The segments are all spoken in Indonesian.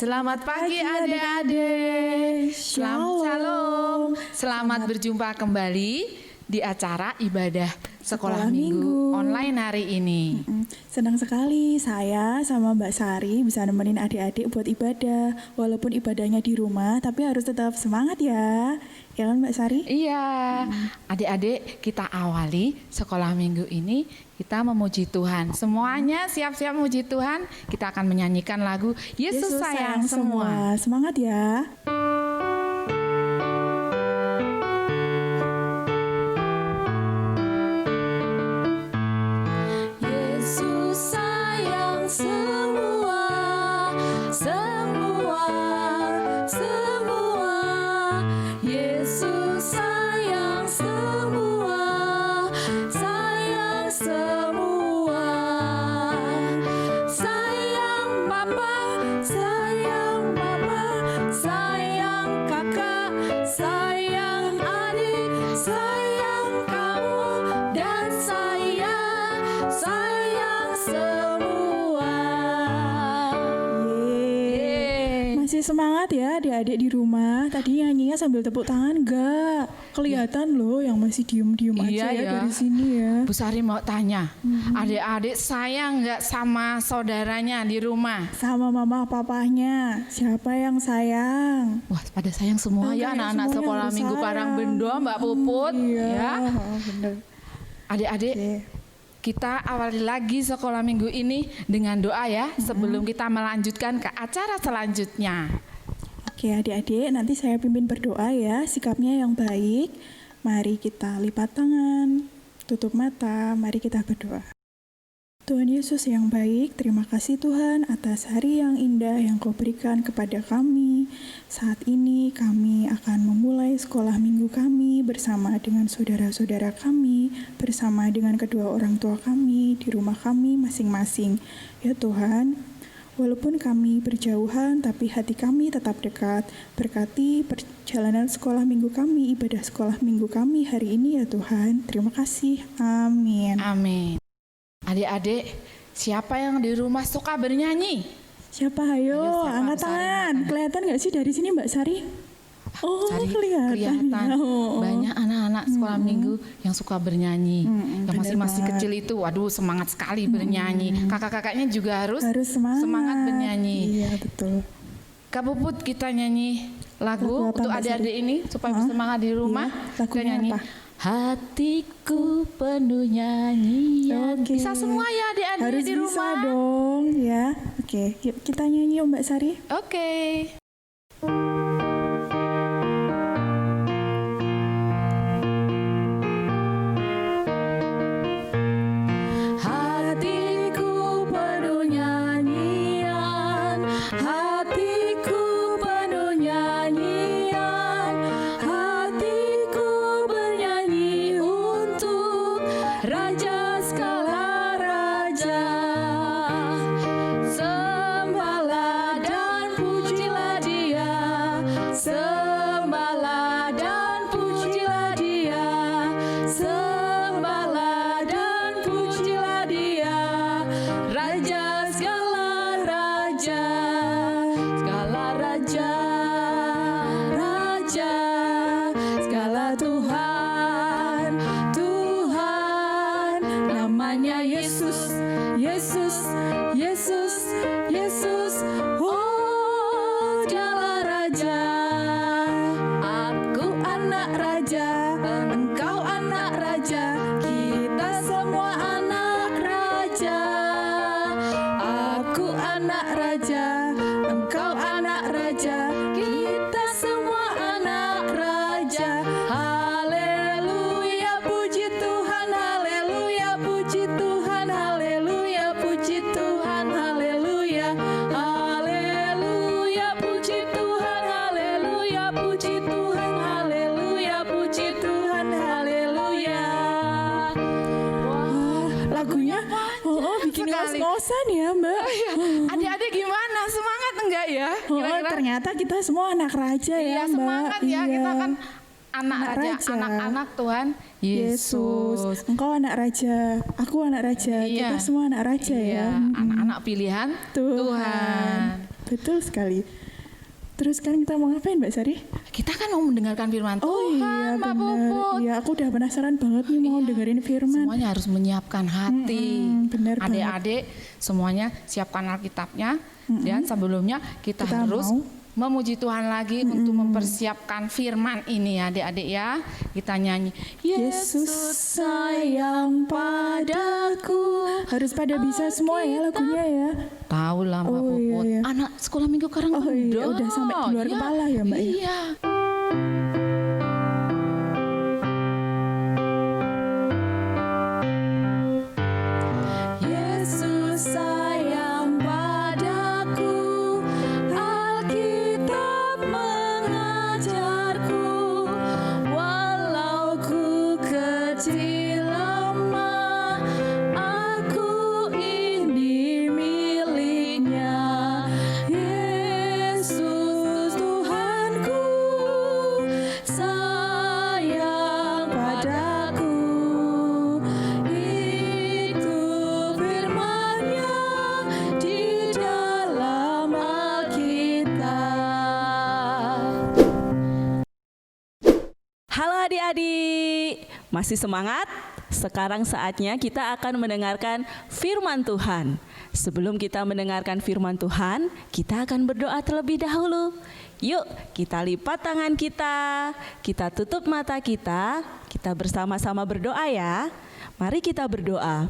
Selamat pagi adik-adik. Shalom. Selamat berjumpa kembali di acara ibadah sekolah minggu online hari ini. Senang sekali saya sama Mbak Sari bisa nemenin adik-adik buat ibadah. Walaupun ibadahnya di rumah, tapi harus tetap semangat ya. Ya kan Mbak Sari? Iya, adik-adik kita awali sekolah minggu ini kita memuji Tuhan. Semuanya siap-siap memuji Tuhan. Kita akan menyanyikan lagu Yesus sayang semua. Semangat ya. Semangat ya adik-adik di rumah. Tadi nyanyinya sambil tepuk tangan enggak? Kelihatan loh yang masih diem-diem aja ya dari sini ya. Bu Sari mau tanya, adik-adik sayang enggak sama saudaranya di rumah? Sama mama papahnya. Siapa yang sayang? Wah, pada sayang semua ya anak-anak sekolah minggu Parangbendo, Mbak Puput. Ya. Bener. Adik-adik, kita awali lagi sekolah minggu ini dengan doa ya, sebelum kita melanjutkan ke acara selanjutnya. Oke adik-adik, nanti saya pimpin berdoa ya, sikapnya yang baik. Mari kita lipat tangan, tutup mata, mari kita berdoa. Tuhan Yesus yang baik, terima kasih Tuhan atas hari yang indah yang Kau berikan kepada kami. Saat ini kami akan memulai sekolah minggu kami bersama dengan saudara-saudara kami, bersama dengan kedua orang tua kami di rumah kami masing-masing. Ya Tuhan, walaupun kami berjauhan, tapi hati kami tetap dekat. Berkati perjalanan sekolah minggu kami, ibadah sekolah minggu kami hari ini ya Tuhan. Terima kasih. Amin. Amin. Adik-adik, siapa yang di rumah suka bernyanyi? Siapa? Ayo, angkat tangan. Kelihatan nggak sih dari sini Mbak Sari? Oh, kelihatan. Banyak anak-anak sekolah minggu yang suka bernyanyi. Yang masih kecil itu, waduh semangat sekali bernyanyi. Kakak-kakaknya juga harus semangat bernyanyi. Iya, betul. Kak Puput, kita nyanyi lagu untuk adik-adik ini supaya bersemangat di rumah. Iya, kita nyanyi apa? Hatiku penuh nyanyian. Bisa semua ya adik-adik harus di rumah. Harus bisa dong ya. Oke, yuk kita nyanyi Mbak Sari. Oke. ngos-ngosan ya Mbak. Adik-adik gimana? Semangat enggak ya? Kira-kira? Ternyata kita semua anak raja ya Mbak. Semangat ya, kita kan anak raja, anak-anak Tuhan Yesus. Engkau anak raja, aku anak raja, kita semua anak raja ya. Anak-anak pilihan Tuhan. Betul sekali. Terus sekarang kita mau ngapain Mbak Sari? Kita kan mau mendengarkan firman Oh Tuhan, iya Mbak benar. Puput. Iya, aku udah penasaran banget nih mau dengerin firman. Semuanya harus menyiapkan hati. benar banget. Adik-adik semuanya siapkan Alkitabnya. Dan sebelumnya kita harus mau memuji Tuhan lagi untuk mempersiapkan firman ini ya adik-adik ya. Kita nyanyi Yesus sayang padaku. Harus pada bisa semua ya lagunya ya. Tahu lah Mbak Oh, iya, Puput. iya. Anak sekolah minggu Karang Oh iya, Bendo. udah sampai di luar kepala ya Mbak ya? Iya. Yesus sayang padaku, Alkitab mengajarku, walau ku kecil lemah, aku ini miliknya. Yesus Tuhanku sayang padaku, itu firman-Nya di dalam Alkitab. Halo adik-adik, masih semangat? Sekarang saatnya kita akan mendengarkan firman Tuhan. Sebelum kita mendengarkan firman Tuhan, kita akan berdoa terlebih dahulu. Yuk, kita lipat tangan kita tutup mata kita bersama-sama berdoa ya. Mari kita berdoa.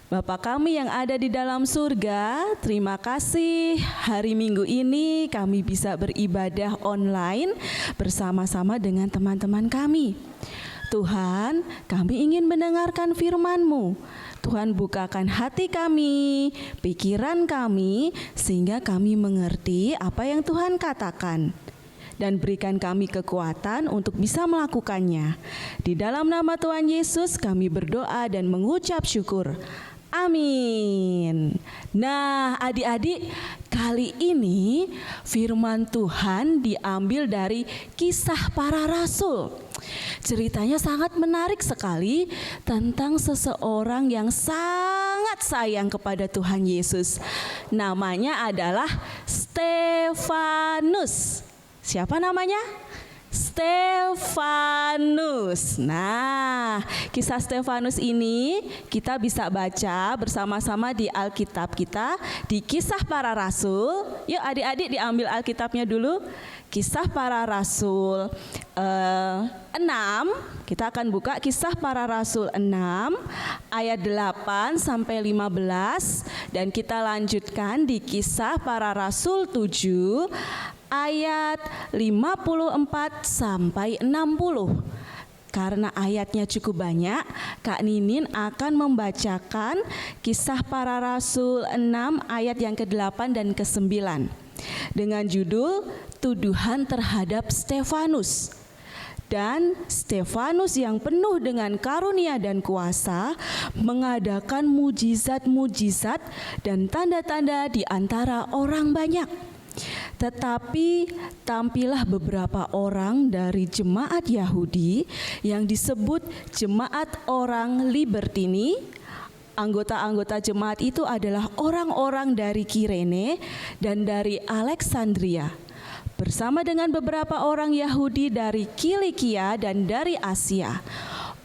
Bapa kami yang ada di dalam surga, terima kasih hari Minggu ini kami bisa beribadah online bersama-sama dengan teman-teman kami. Tuhan, kami ingin mendengarkan firman-Mu. Tuhan bukakan hati kami, pikiran kami, sehingga kami mengerti apa yang Tuhan katakan. Dan berikan kami kekuatan untuk bisa melakukannya. Di dalam nama Tuhan Yesus kami berdoa dan mengucap syukur. Amin. Nah, adik-adik, kali ini firman Tuhan diambil dari Kisah Para Rasul. Ceritanya sangat menarik sekali tentang seseorang yang sangat sayang kepada Tuhan Yesus. Namanya adalah Stefanus. Siapa namanya? Stefanus. Nah, kisah Stefanus ini kita bisa baca bersama-sama di Alkitab kita di Kisah Para Rasul. Yuk adik-adik diambil Alkitabnya dulu. Kisah Para Rasul 6. Kita akan buka Kisah Para Rasul 6 ayat 8 sampai 15 dan kita lanjutkan di Kisah Para Rasul 7 ayat 54 sampai 60. Karena ayatnya cukup banyak, Kak Ninin akan membacakan Kisah Para Rasul 6 ayat yang ke-8 dan ke-9 dengan judul Tuduhan Terhadap Stefanus. Dan Stefanus yang penuh dengan karunia dan kuasa mengadakan mujizat-mujizat dan tanda-tanda di antara orang banyak. Tetapi tampillah beberapa orang dari jemaat Yahudi yang disebut jemaat orang Libertini. Anggota-anggota jemaat itu adalah orang-orang dari Kirene dan dari Alexandria, bersama dengan beberapa orang Yahudi dari Kilikia dan dari Asia.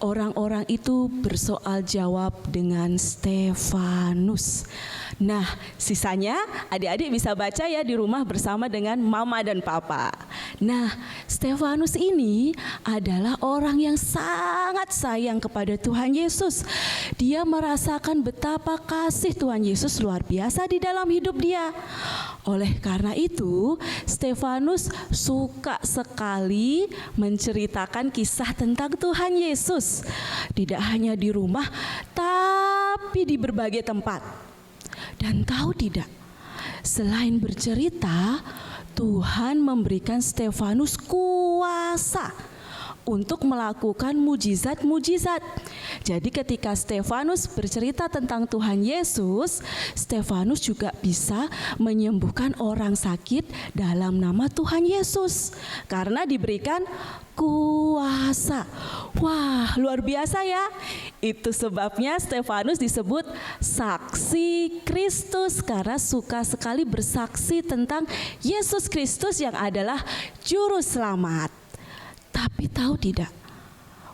Orang-orang itu bersoal jawab dengan Stefanus. Nah, sisanya adik-adik bisa baca ya di rumah bersama dengan mama dan papa. Nah, Stefanus ini adalah orang yang sangat sayang kepada Tuhan Yesus. Dia merasakan betapa kasih Tuhan Yesus luar biasa di dalam hidup dia. Oleh karena itu, Stefanus suka sekali menceritakan kisah tentang Tuhan Yesus. Tidak hanya di rumah, tapi di berbagai tempat. Dan tahu tidak, selain bercerita, Tuhan memberikan Stefanus kuasa untuk melakukan mujizat-mujizat. Jadi ketika Stefanus bercerita tentang Tuhan Yesus, Stefanus juga bisa menyembuhkan orang sakit dalam nama Tuhan Yesus karena diberikan kuasa. Wah, luar biasa ya. Itu sebabnya Stefanus disebut saksi Kristus karena suka sekali bersaksi tentang Yesus Kristus yang adalah juru selamat. Tapi tahu tidak,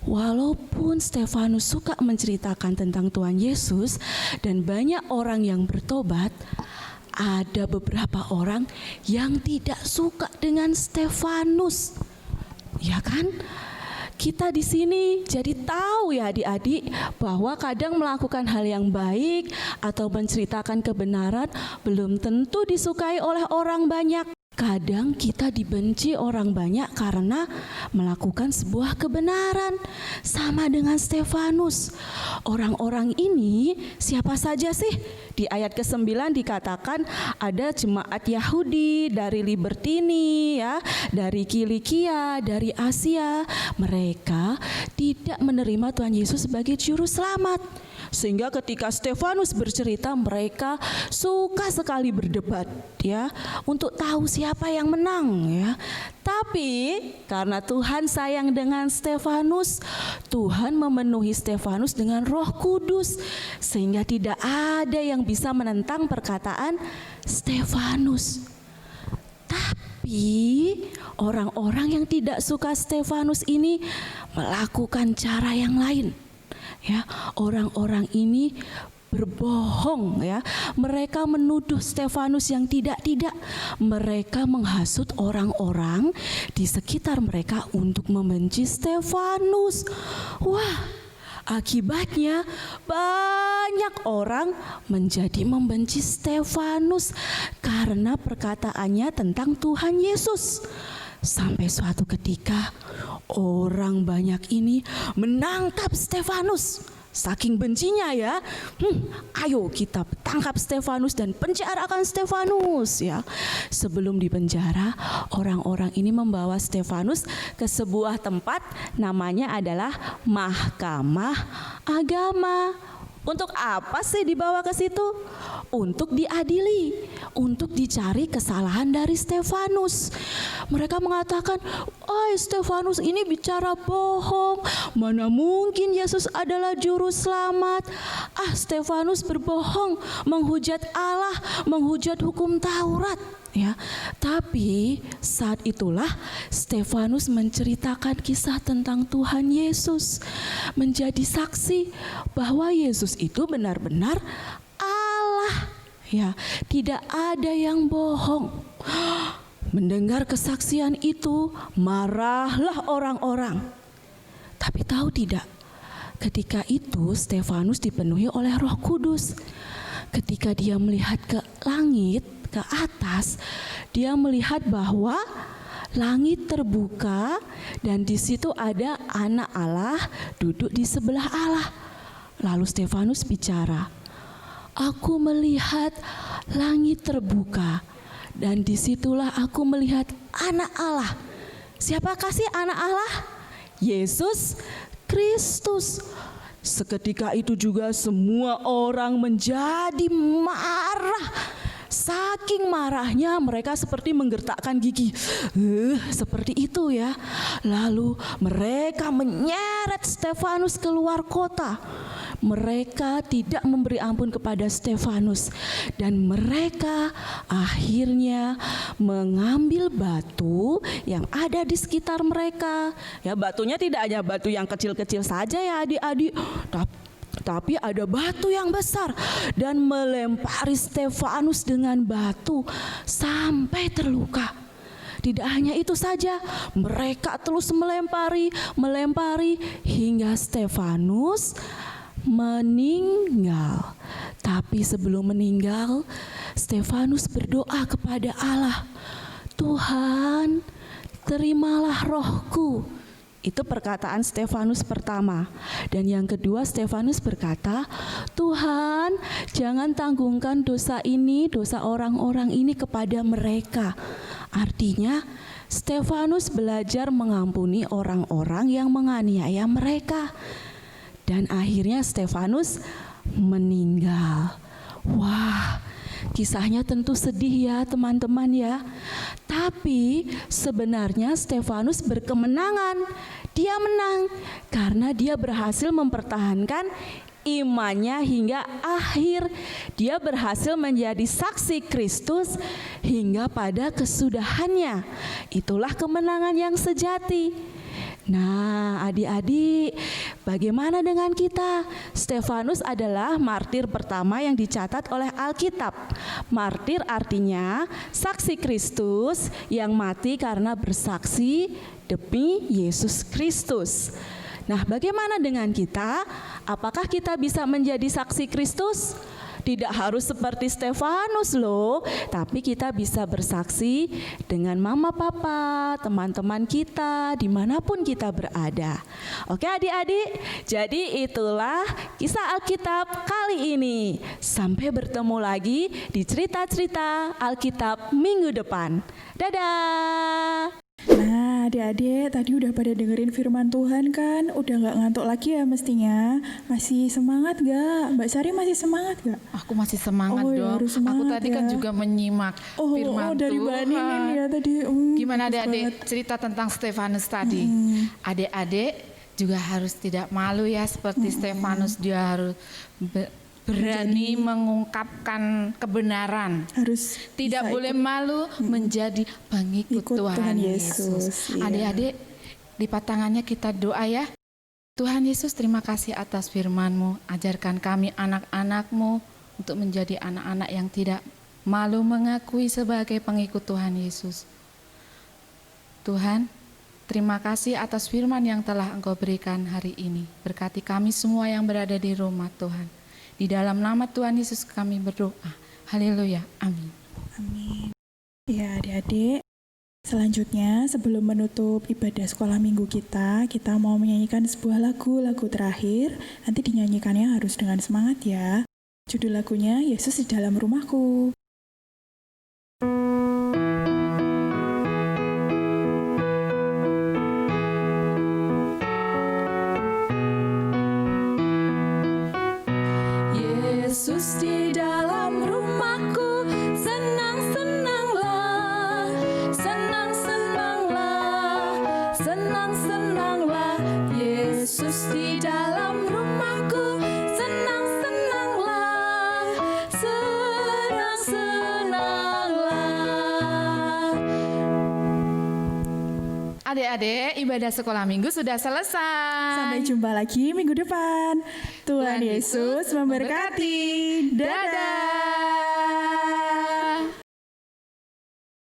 walaupun Stefanus suka menceritakan tentang Tuhan Yesus dan banyak orang yang bertobat, ada beberapa orang yang tidak suka dengan Stefanus. Ya kan? Kita di sini jadi tahu ya adik-adik bahwa kadang melakukan hal yang baik atau menceritakan kebenaran belum tentu disukai oleh orang banyak. Kadang kita dibenci orang banyak karena melakukan sebuah kebenaran. Sama dengan Stefanus. Orang-orang ini siapa saja sih? Di ayat ke-9 dikatakan ada jemaat Yahudi dari Libertini ya, dari Kilikia, dari Asia. Mereka tidak menerima Tuhan Yesus sebagai juru selamat. Sehingga ketika Stefanus bercerita, mereka suka sekali berdebat ya untuk tahu siapa yang menang ya. Tapi karena Tuhan sayang dengan Stefanus, Tuhan memenuhi Stefanus dengan Roh Kudus sehingga tidak ada yang bisa menentang perkataan Stefanus. Tapi orang-orang yang tidak suka Stefanus ini melakukan cara yang lain. Ya, orang-orang ini berbohong ya. Mereka menuduh Stefanus yang tidak-tidak. Mereka menghasut orang-orang di sekitar mereka untuk membenci Stefanus. Wah, akibatnya banyak orang menjadi membenci Stefanus karena perkataannya tentang Tuhan Yesus. Sampai suatu ketika orang banyak ini menangkap Stefanus. Saking bencinya ya, ayo kita tangkap Stefanus dan penjarakan Stefanus ya. Sebelum dipenjara, orang-orang ini membawa Stefanus ke sebuah tempat namanya adalah Mahkamah Agama. Untuk apa sih dibawa ke situ? Untuk diadili, untuk dicari kesalahan dari Stefanus. Mereka mengatakan, Stefanus ini bicara bohong. Mana mungkin Yesus adalah juru selamat. Stefanus berbohong, menghujat Allah, menghujat hukum Taurat. Ya, tapi saat itulah Stefanus menceritakan kisah tentang Tuhan Yesus, menjadi saksi bahwa Yesus itu benar-benar Allah. Ya, tidak ada yang bohong. Mendengar kesaksian itu, marahlah orang-orang. Tapi tahu tidak, ketika itu Stefanus dipenuhi oleh Roh Kudus. Ketika dia melihat ke langit, ke atas, dia melihat bahwa langit terbuka dan di situ ada anak Allah duduk di sebelah Allah. Lalu Stefanus bicara, aku melihat langit terbuka dan disitulah aku melihat anak Allah. Siapakah sih anak Allah? Yesus Kristus. Seketika itu juga semua orang menjadi marah. Saking marahnya mereka seperti menggertakkan gigi. Seperti itu ya. Lalu mereka menyeret Stefanus keluar kota. Mereka tidak memberi ampun kepada Stefanus. Dan mereka akhirnya mengambil batu yang ada di sekitar mereka. Ya, batunya tidak hanya batu yang kecil-kecil saja ya adik-adik. Tapi ada batu yang besar dan melempari Stefanus dengan batu sampai terluka. Tidak hanya itu saja, mereka terus melempari hingga Stefanus meninggal. Tapi sebelum meninggal, Stefanus berdoa kepada Allah, Tuhan, terimalah rohku. Itu perkataan Stefanus pertama. Dan yang kedua, Stefanus berkata, Tuhan, jangan tanggungkan dosa ini, dosa orang-orang ini kepada mereka. Artinya, Stefanus belajar mengampuni orang-orang yang menganiaya mereka. dan akhirnya Stefanus meninggal. Wah, kisahnya tentu sedih ya teman-teman ya. Tapi sebenarnya Stefanus berkemenangan. Dia menang karena dia berhasil mempertahankan imannya hingga akhir. Dia berhasil menjadi saksi Kristus hingga pada kesudahannya. Itulah kemenangan yang sejati. Nah, adik-adik, bagaimana dengan kita? Stefanus adalah martir pertama yang dicatat oleh Alkitab. Martir artinya saksi Kristus yang mati karena bersaksi demi Yesus Kristus. Nah, bagaimana dengan kita? Apakah kita bisa menjadi saksi Kristus? Tidak harus seperti Stefanus loh, tapi kita bisa bersaksi dengan mama papa, teman-teman kita, dimanapun kita berada. Oke adik-adik, jadi itulah kisah Alkitab kali ini. Sampai bertemu lagi di cerita-cerita Alkitab minggu depan. Dadah! Nah, adik-adik tadi udah pada dengerin firman Tuhan kan? Udah gak ngantuk lagi ya mestinya? Masih semangat gak? Mbak Sari masih semangat gak? Aku masih semangat Oh, ya, dong. harus semangat Aku tadi kan ya. juga menyimak firman dari Mbak Tuhan. Ninin ya tadi. Gimana bagus adik-adik banget. cerita tentang Stefanus tadi? Adik-adik juga harus tidak malu ya seperti Stefanus, dia harus berani mengungkapkan kebenaran. Harus Tidak bisa boleh ikut. malu menjadi pengikut Ikut Tuhan, Tuhan Yesus. Yesus, iya. Adik-adik, lipat tangannya kita doa ya. Tuhan Yesus, terima kasih atas firman-Mu. Ajarkan kami anak-anak-Mu untuk menjadi anak-anak yang tidak malu mengakui sebagai pengikut Tuhan Yesus. Tuhan, terima kasih atas firman yang telah Engkau berikan hari ini. Berkati kami semua yang berada di rumah Tuhan. Di dalam nama Tuhan Yesus kami berdoa. Haleluya. Amin. Amin. Ya adik-adik, selanjutnya sebelum menutup ibadah sekolah minggu kita mau menyanyikan sebuah lagu terakhir. Nanti dinyanyikannya harus dengan semangat ya. Judul lagunya Yesus di dalam rumahku. Yesus di dalam rumahku, senang-senanglah, senang-senanglah, senang-senanglah. Yesus di dalam rumahku, senang-senanglah, senang-senanglah. Adik-adik, ibadah sekolah minggu sudah selesai. Sampai jumpa lagi minggu depan. Tuhan Yesus memberkati. Dadah.